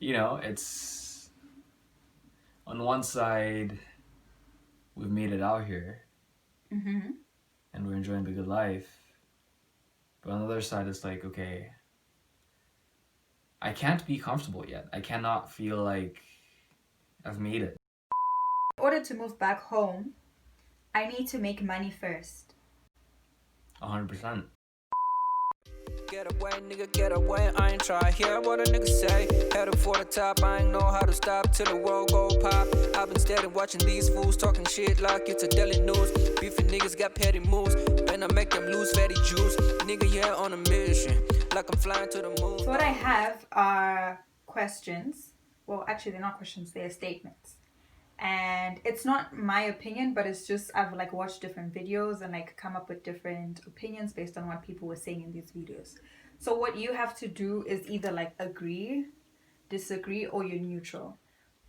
it's on one side we've made it out here Mm-hmm. and we're enjoying the good life, but on the other side it's like, okay, I can't be comfortable yet. I cannot feel like I've made it. In order to move back home, I need to make money first. 100%. Get away, nigga, get away. I ain't try to hear what a nigga say. Headed for the top, I ain't know how to stop till the world go pop. I've been steady watching these fools talking shit like it's a daily news. Beefing niggas got petty moves. Better make them lose fatty juice. Nigga, yeah, on a mission. Like I'm flying to the moon. So what I have are questions. Well, actually, they're not questions, they're statements. And it's not my opinion, but it's just I've like watched different videos and like come up with different opinions based on what people were saying in these videos. So what you have to do is either like agree, disagree, or you're neutral.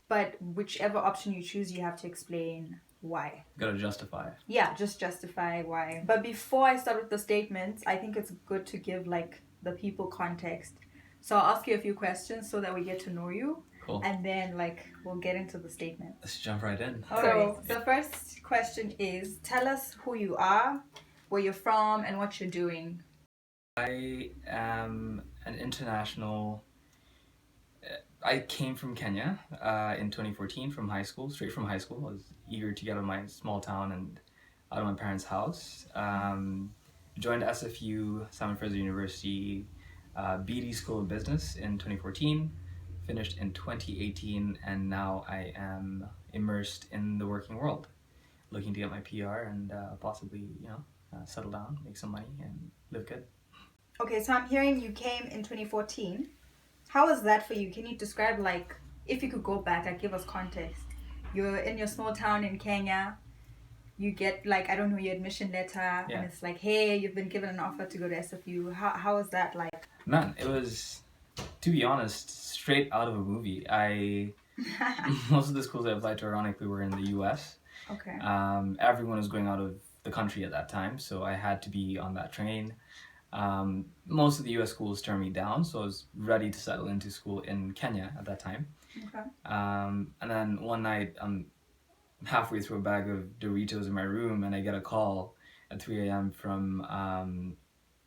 But whichever option you choose, you have to explain why. Gotta justify. Yeah, just justify why. But before I start with the statements, I think it's good to give like the people context. So I'll ask you a few questions so that we get to know you. Cool. And then like we'll get into the statement. Let's jump right in. So the first question is, tell us who you are, where you're from, and what you're doing. I am an international. I came from Kenya in 2014 from high school, straight from high school. I was eager to get out of my small town and out of my parents' house. Joined SFU, Simon Fraser University, BD School of Business in 2014. Finished in 2018, and now I am immersed in the working world, looking to get my PR and possibly, settle down, make some money, and live good. Okay, so I'm hearing you came in 2014. How was that for you? Can you describe, like, if you could go back, like, give us context. You're in your small town in Kenya. You get, like, I don't know, your admission letter, Yeah. and it's like, hey, you've been given an offer to go to SFU. How was that like? Man, it was, to be honest, straight out of a movie. Most of the schools I applied to, ironically, were in the US. Okay. Everyone was going out of the country at that time, so I had to be on that train. Most of the US schools turned me down, so I was ready to settle into school in Kenya at that time. Okay. And then one night, I'm halfway through a bag of Doritos in my room, and I get a call at 3 a.m. from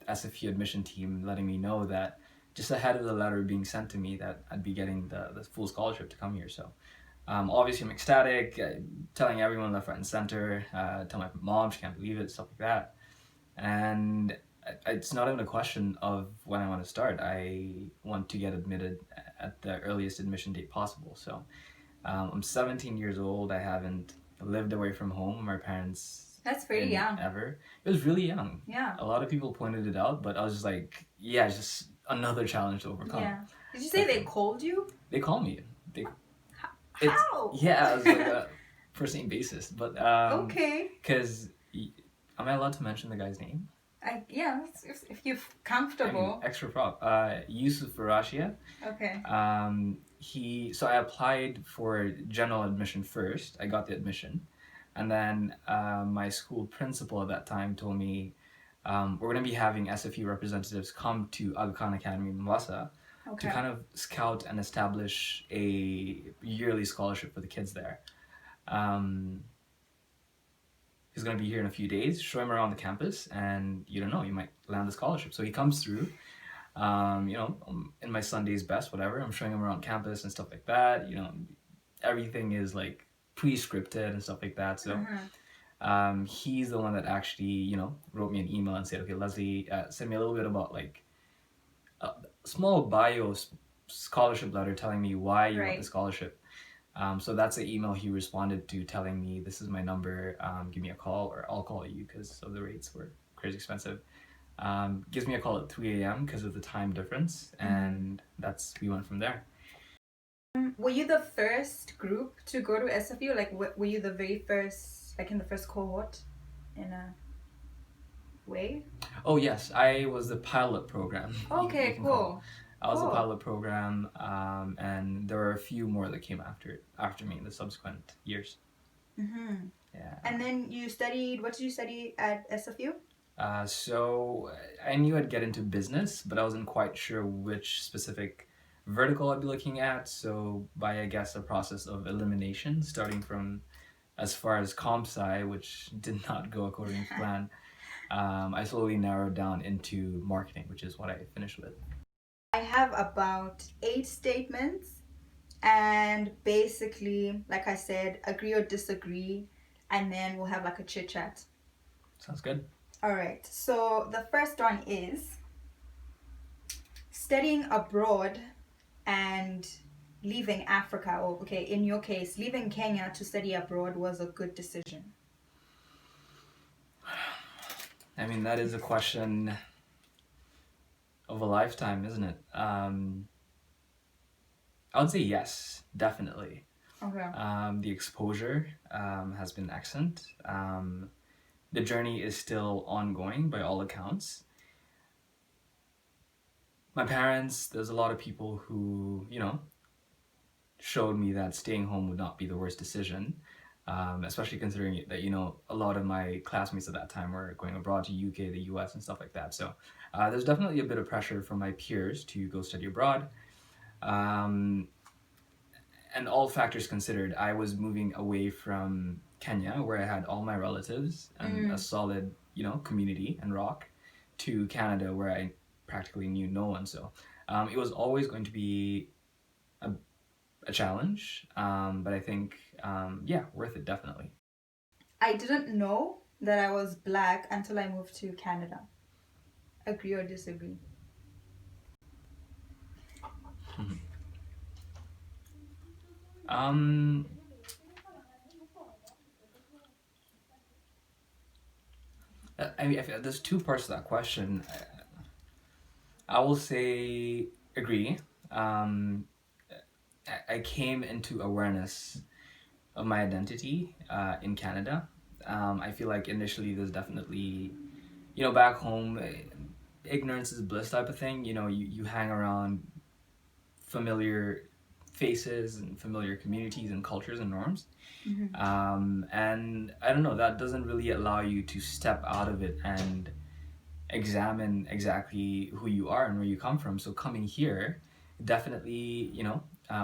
SFU admission team letting me know that just ahead of the letter being sent to me that I'd be getting the full scholarship to come here. So obviously I'm ecstatic, telling everyone left, right, and center, tell my mom, she can't believe it, stuff like that. And it's not even a question of when I want to start. I want to get admitted at the earliest admission date possible. So I'm 17 years old. I haven't lived away from home. My parents. That's pretty young. Ever. It was really young. Yeah. A lot of people pointed it out, but I was just like, yeah, it's just another challenge to overcome. Yeah. Did you say they called you? They call me. How? Yeah, it was like a first name basis. But Okay. Because am I allowed to mention the guy's name? Yeah, if you're comfortable. Extra prop. Yusuf Farashia. Okay. So I applied for general admission first. I got the admission. And then my school principal at that time told me, we're going to be having SFU representatives come to Aga Khan Academy in Mombasa to kind of scout and establish a yearly scholarship for the kids there. He's going to be here in a few days, show him around the campus, and you don't know, you might land the scholarship. So he comes through, in my Sunday's best, whatever. I'm showing him around campus and stuff like that. Everything is like pre-scripted and stuff like that. So he's the one that actually, wrote me an email and said, okay, Leslie, send me a little bit about like a small bio scholarship letter telling me why you want the scholarship. So that's the email he responded to telling me, this is my number, give me a call, or I'll call you because of the rates were crazy expensive. Gives me a call at 3 a.m. because of the time difference, and we went from there. Were you the first group to go to SFU? Like, were you the very first, like in the first cohort in a way? Oh yes, I was the pilot program. Okay, cool. I was the pilot program, and there were a few more that came after me in the subsequent years. Mm-hmm. Yeah. And then what did you study at SFU? So I knew I'd get into business, but I wasn't quite sure which specific vertical I'd be looking at. So by, I guess, a process of elimination, starting from as far as comp sci, which did not go according to plan, I slowly narrowed down into marketing, which is what I finished with. I have about 8 statements, and basically, like I said, agree or disagree, and then we'll have like a chit chat. Sounds good. All right, so the first one is studying abroad and leaving Africa, or okay, in your case, leaving Kenya to study abroad was a good decision. I mean, that is a question of a lifetime, isn't it? I would say yes, definitely. Okay. The exposure has been excellent. The journey is still ongoing by all accounts. My parents, there's a lot of people who, showed me that staying home would not be the worst decision, especially considering that, a lot of my classmates at that time were going abroad to UK, the US, and stuff like that. So there's definitely a bit of pressure from my peers to go study abroad. And all factors considered, I was moving away from Kenya, where I had all my relatives and a solid, community and rock, to Canada, where I practically knew no one. So it was always going to be a challenge, but I think, worth it, definitely. I didn't know that I was black until I moved to Canada. Agree or disagree? I mean, I feel there's two parts to that question. I will say agree. I came into awareness of my identity in Canada. I feel like initially there's definitely, back home, ignorance is bliss type of thing. You hang around familiar faces and familiar communities and cultures and norms. And I don't know, that doesn't really allow you to step out of it and examine exactly who you are and where you come from. So coming here definitely,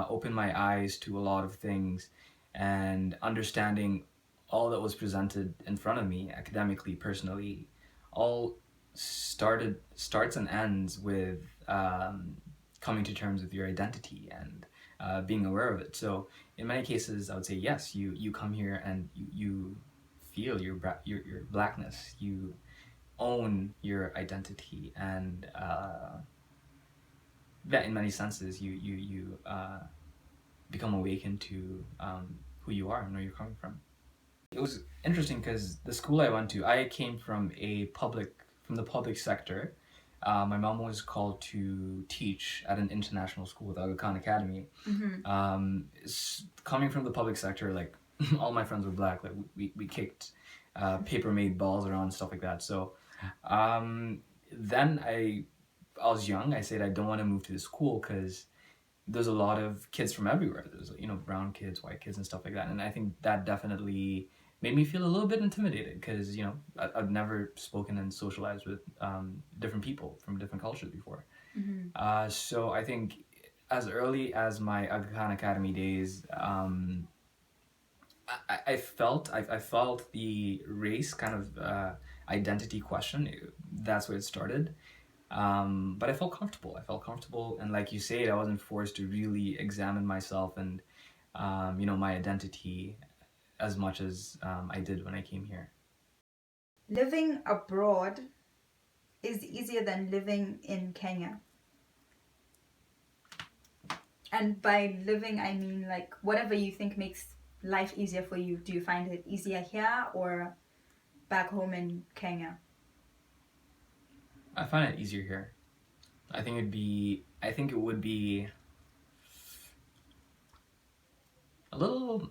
opened my eyes to a lot of things, and understanding all that was presented in front of me academically, personally, all starts and ends with coming to terms with your identity and being aware of it. So in many cases, I would say yes. You come here and you feel your blackness. You own your identity, and in many senses, you become awakened to who you are and where you're coming from. It was interesting because the school I went to, I came from the public sector. My mom was called to teach at an international school with Aga Khan Academy. Coming from the public sector, like all my friends were black. Like we kicked paper made balls around and stuff like that. So then I was young. I said I don't want to move to the school because there's a lot of kids from everywhere. There's brown kids, white kids, and stuff like that. And I think that definitely made me feel a little bit intimidated because I've never spoken and socialized with different people from different cultures before. So I think as early as my Aga Khan Academy days, I felt the race kind of identity question. That's where it started. But I felt comfortable, and like you said, I wasn't forced to really examine myself and my identity as much as I did when I came here. Living abroad is easier than living in Kenya. And by living, I mean like whatever you think makes life easier for you. Do you find it easier here or back home in Kenya? I find it easier here. I think it would be a little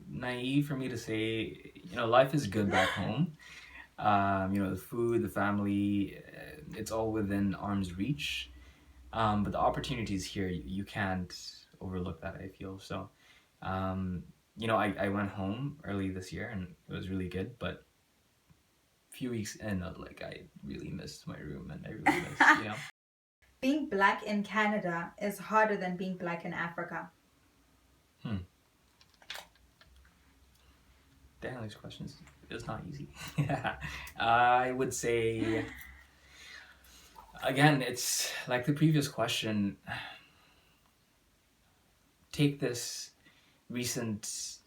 naive for me to say, life is good back home. The food, the family, it's all within arm's reach. But the opportunities here, you can't overlook that, I feel. So, I went home early this year and it was really good, but few weeks in, I really missed my room, and I really missed, Being black in Canada is harder than being black in Africa. Damn, these questions is not easy. I would say, again, it's like the previous question. Take this recent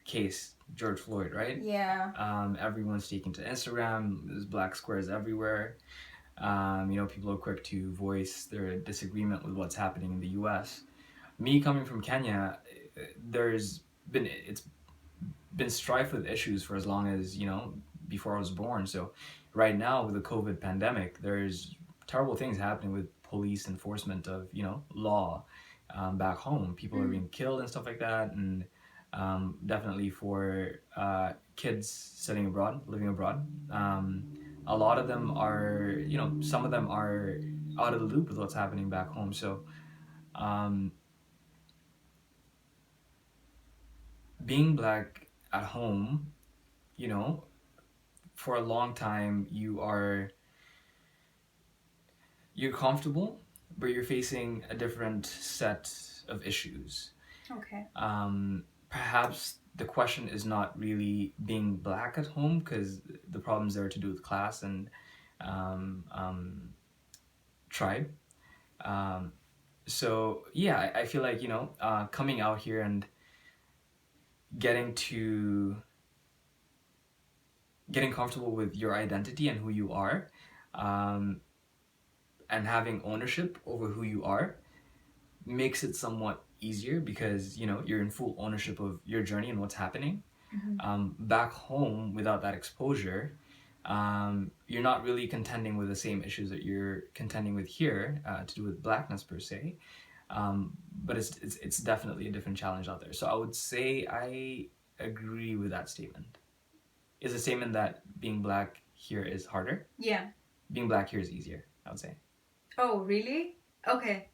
case, George Floyd, right? Yeah. Everyone's taken to Instagram. There's black squares everywhere. People are quick to voice their disagreement with what's happening in the U.S. Me coming from Kenya, it's been strife with issues for as long as before I was born. So right now with the COVID pandemic, there's terrible things happening with police enforcement of law back home. People are being killed and stuff like that, and definitely for kids studying abroad, living abroad. A lot of them are, some of them are out of the loop with what's happening back home. So being black at home, for a long time you're comfortable, but you're facing a different set of issues. Okay. Perhaps the question is not really being black at home, because the problems there are to do with class and tribe. So yeah, I feel like coming out here and getting comfortable with your identity and who you are, and having ownership over who you are makes it somewhat easier, because you're in full ownership of your journey and what's happening. Back home, without that exposure, you're not really contending with the same issues that you're contending with here, to do with blackness per se. But it's definitely a different challenge out there. So I would say I agree with that statement. Is a statement that being black here is harder? Yeah. Being black here is easier, I would say. Oh, really? Okay,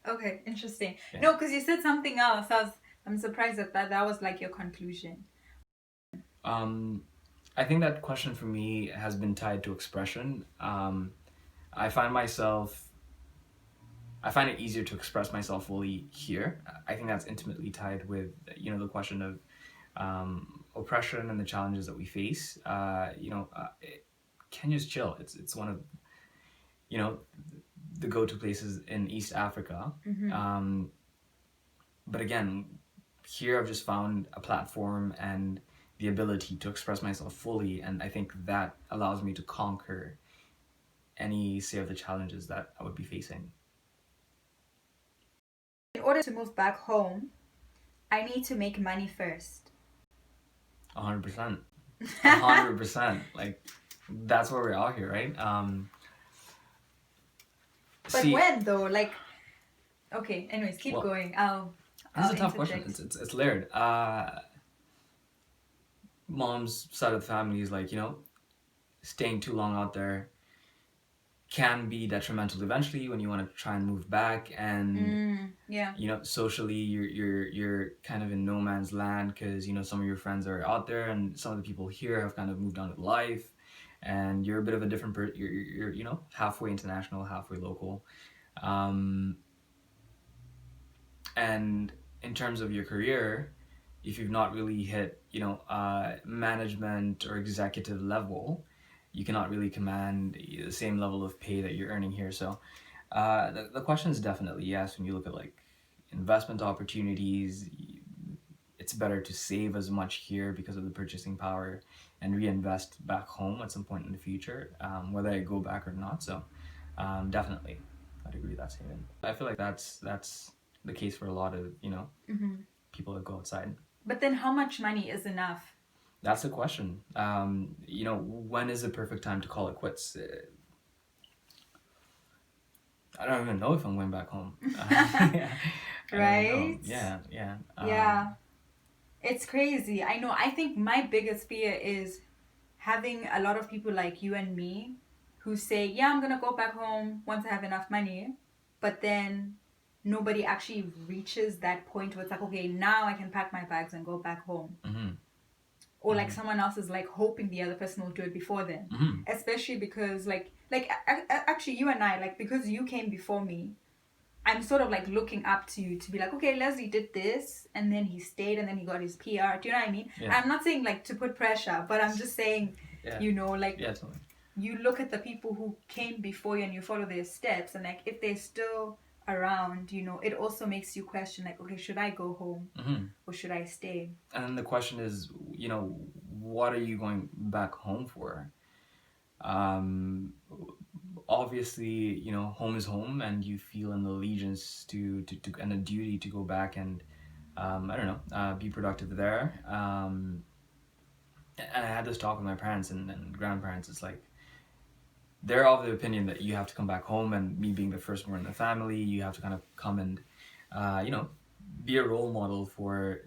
interesting. Yeah. No, because you said something else. I'm surprised that that was like your conclusion. I think that question for me has been tied to expression. I find it easier to express myself fully here. I think that's intimately tied with the question of oppression and the challenges that we face. Kenya's chill. It's one of the go-to places in East Africa. But again, here I've just found a platform and the ability to express myself fully, and I think that allows me to conquer any of the challenges that I would be facing. In order to move back home, I need to make money first. 100%. 100%. Like, that's where we're out here, right? But when though? Like, okay, anyways, keep going. This is a tough question. It's layered. Mom's side of the family is like, staying too long out there can be detrimental eventually when you want to try and move back, and socially you're kind of in no man's land, because some of your friends are out there and some of the people here have kind of moved on with life, and you're a bit of a different you're halfway international, halfway local, and in terms of your career, if you've not really hit management or executive level, you cannot really command the same level of pay that you're earning here. So the question is definitely yes. When you look at like investment opportunities, it's better to save as much here because of the purchasing power and reinvest back home at some point in the future, whether I go back or not. So definitely, I'd agree with that statement. I feel like that's the case for a lot of people that go outside. But then how much money is enough? That's the question. When is the perfect time to call it quits? I don't even know if I'm going back home. Right? Yeah. Yeah. It's crazy. I know. I think my biggest fear is having a lot of people like you and me who say, yeah, I'm going to go back home once I have enough money. But then nobody actually reaches that point where it's like, okay, now I can pack my bags and go back home. Or like someone else is like hoping the other person will do it before them. Especially because like actually you and I, like, because you came before me, I'm sort of like looking up to you to be like, okay, Leslie did this, and then he stayed, and then he got his PR. Do you know what I mean? Yeah. I'm not saying like to put pressure, but I'm just saying, Yeah. you know, like Yeah, totally. you look at the people who came before you and you follow their steps, and like if they're still around, you know, it also makes you question like, okay, should I go home or should I stay? And then the question is, you know, what are you going back home for? Obviously, you know, home is home, and you feel an allegiance to and a duty to go back and I don't know, be productive there. And I had this talk with my parents and grandparents. It's like they're of the opinion that you have to come back home, and me being the firstborn in the family, you have to kind of come and you know, be a role model for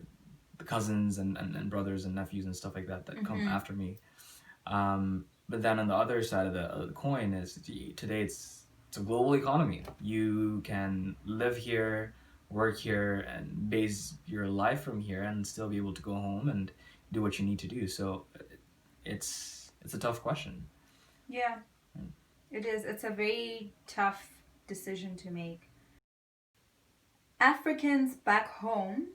the cousins and brothers and nephews and stuff like that come after me. But then on the other side of the coin is today it's a global economy. You can live here, work here, and base your life from here, and still be able to go home and do what you need to do. So it's a tough question. Yeah, it is. It's a very tough decision to make. Africans back home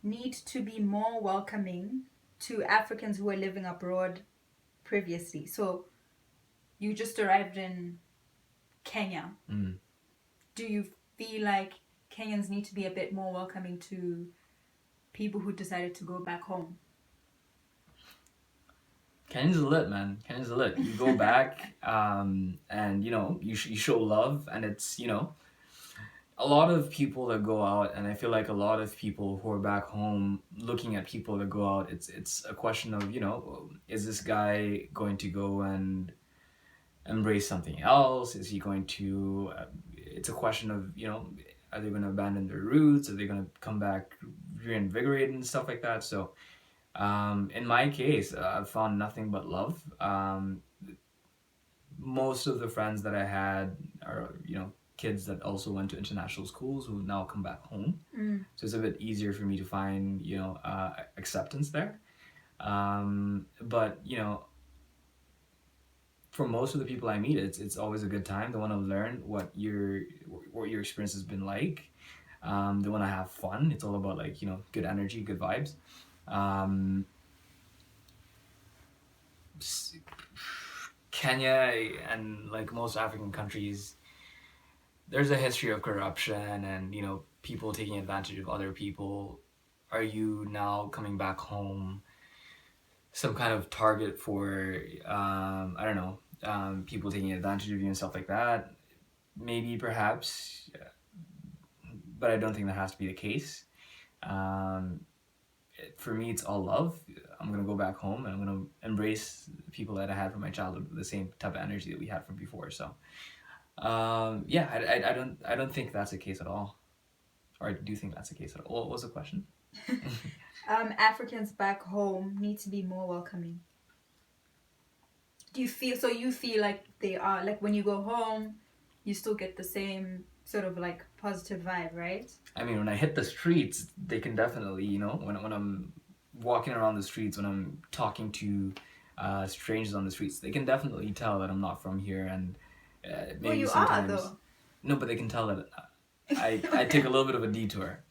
need to be more welcoming to Africans who are living abroad previously. So you just arrived in Kenya. Do you feel like Kenyans need to be a bit more welcoming to people who decided to go back home? Kenya's lit, man. Kenya's lit. You go back, and you know, you show love, and it's, you know, a lot of people that go out, and I feel like a lot of people who are back home looking at people that go out, it's a question of, you know, is this guy going to go and embrace something else? Is he going to? It's a question of, you know, are they going to abandon their roots? Are they going to come back reinvigorated and stuff like that? So. In my case, I've found nothing but love. Most of the friends that I had are, you know, kids that also went to international schools who now come back home. So it's a bit easier for me to find, you know, acceptance there. But, you know, for most of the people I meet, it's always a good time. They want to learn what your experience has been like. They want to have fun. It's all about, like, you know, good energy, good vibes. Kenya and like most African countries, there's a history of corruption and, you know, people taking advantage of other people. Are you now coming back home some kind of target for I don't know, people taking advantage of you and stuff like that? Maybe, perhaps, but I don't think that has to be the case. For me, it's all love. I'm gonna go back home and I'm gonna embrace the people that I had from my childhood with the same type of energy that we had from before. So, yeah, I don't think that's the case at all, or I do think that's the case at all. What was the question? Africans back home need to be more welcoming. Do you feel so? You feel like they are, like when you go home, you still get the same sort of like positive vibe, right? I mean, when I hit the streets, they can definitely, you know, when I'm walking around the streets, when I'm talking to strangers on the streets, they can definitely tell that I'm not from here, and maybe Well, you sometimes. are though. No, but they can tell that I take a little bit of a detour.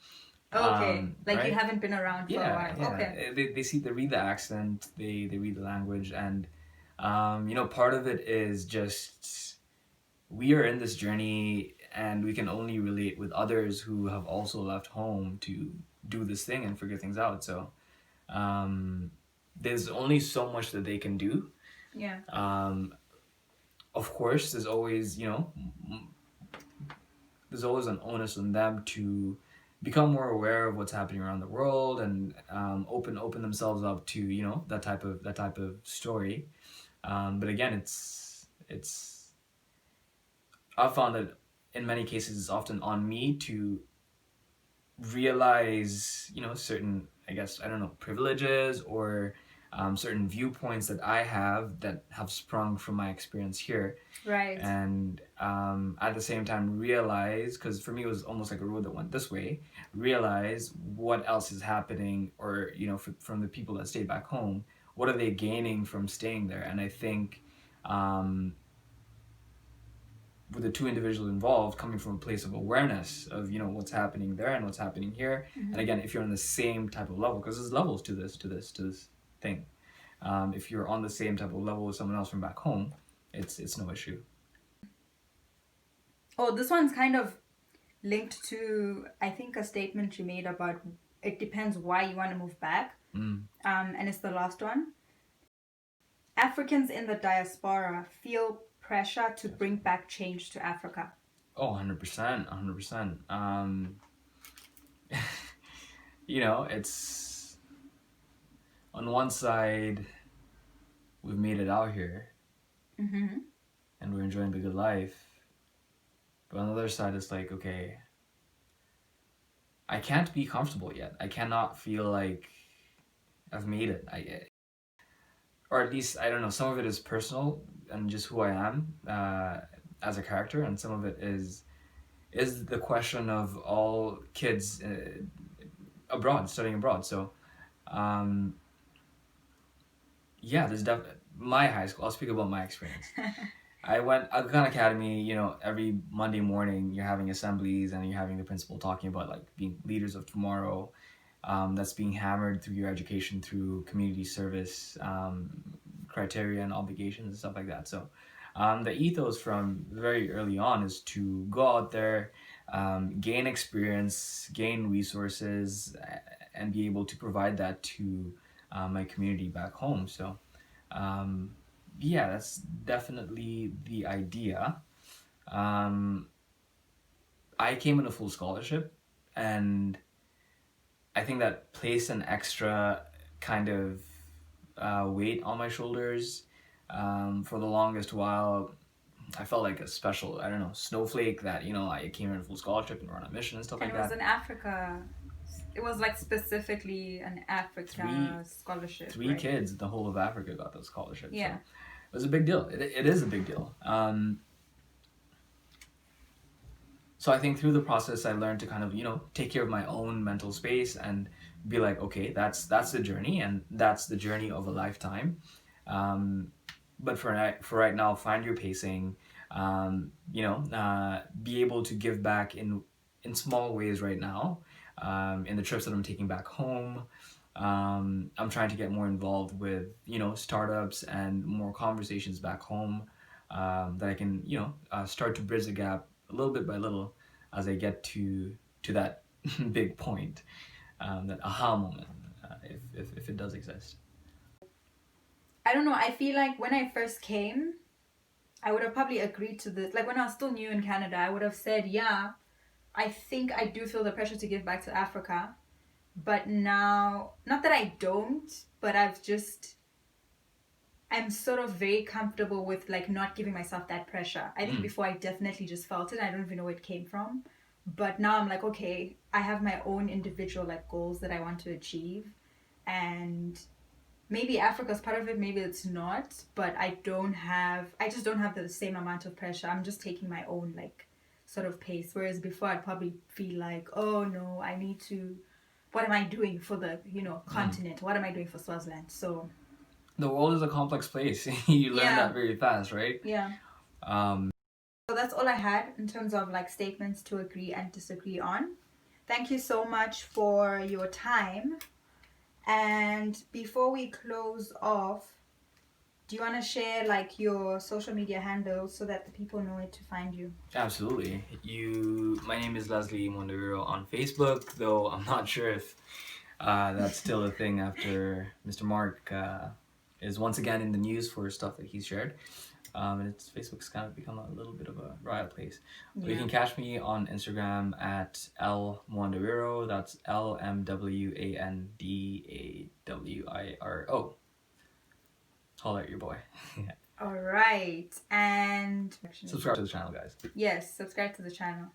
Okay, like right? you haven't been around for a while. Yeah. Okay. They read the accent, they read the language, and you know, part of it is just we are in this journey, and we can only relate with others who have also left home to do this thing and figure things out. So there's only so much that they can do. Yeah. Of course, there's always, you know, there's always an onus on them to become more aware of what's happening around the world and open themselves up to, you know, that type of story. But again, it's I've found that in many cases it's often on me to realize, you know, certain, I guess, I don't know, privileges or certain viewpoints that I have that have sprung from my experience here. Right. And at the same time realize, because for me it was almost like a road that went this way, realize what else is happening, or, you know, from the people that stayed back home, what are they gaining from staying there? And I think with the two individuals involved coming from a place of awareness of, you know, what's happening there and what's happening here. Mm-hmm. And again, if you're on the same type of level, because there's levels to this thing. If you're on the same type of level with someone else from back home, it's no issue. Oh, this one's kind of linked to, I think, a statement you made about it depends why you want to move back. And it's the last one. Africans in the diaspora feel pressure to bring back change to Africa. Oh, 100%, 100%. You know, it's on one side, we've made it out here, Mm-hmm. and we're enjoying the good life. But on the other side, it's like, okay, I can't be comfortable yet. I cannot feel like I've made it. Or at least, I don't know, some of it is personal and just who I am as a character, and some of it is the question of all kids abroad, studying abroad. So, yeah, there's definitely, my high school, I'll speak about my experience. I went Khan Academy, you know, every Monday morning you're having assemblies and you're having the principal talking about like being leaders of tomorrow. That's being hammered through your education, through community service criteria and obligations and stuff like that. So the ethos from very early on is to go out there, gain experience, gain resources, and be able to provide that to my community back home. So yeah, that's definitely the idea. I came in a full scholarship, and I think that placed an extra kind of weight on my shoulders. For the longest while, I felt like a special, I don't know, snowflake that, you know, I came in a full scholarship and we're on a mission and stuff And like it was that. in Africa. It was like specifically an Africa scholarship. Three right? kids in the whole of Africa got those scholarships. Yeah. So it was a big deal. It is a big deal. So I think through the process, I learned to kind of, you know, take care of my own mental space and be like, okay, that's the journey, and that's the journey of a lifetime. But for right now, find your pacing. You know, be able to give back in small ways right now. In the trips that I'm taking back home, I'm trying to get more involved with, you know, startups and more conversations back home that I can, you know, start to bridge the gap a little bit by little as I get to that big point, that aha moment, if it does exist. I don't know. I feel like when I first came, I would have probably agreed to this. Like when I was still new in Canada, I would have said, yeah, I think I do feel the pressure to give back to Africa. But now, not that I don't, but I'm sort of very comfortable with like not giving myself that pressure. I think before I definitely just felt it. I don't even know where it came from. But now I'm like, okay, I have my own individual like goals that I want to achieve. And maybe Africa's part of it, maybe it's not. But I just don't have the same amount of pressure. I'm just taking my own like sort of pace. Whereas before I'd probably feel like, oh no, I need to, what am I doing for the, you know, continent? What am I doing for Swaziland? So the world is a complex place. You learn that very fast, right? Yeah. So that's all I had in terms of like statements to agree and disagree on. Thank you so much for your time. And before we close off, do you want to share like your social media handles so that the people know where to find you? Absolutely. My name is Leslie Mondero on Facebook, though I'm not sure if that's still a thing after Mr. Mark is once again in the news for stuff that he's shared. And Facebook's kind of become a little bit of a riot place. But you can catch me on Instagram at L Mwandawiro. That's LMWANDAWIRO. Holler at your boy. All right. And Subscribe to the channel, guys. yes, subscribe to the channel.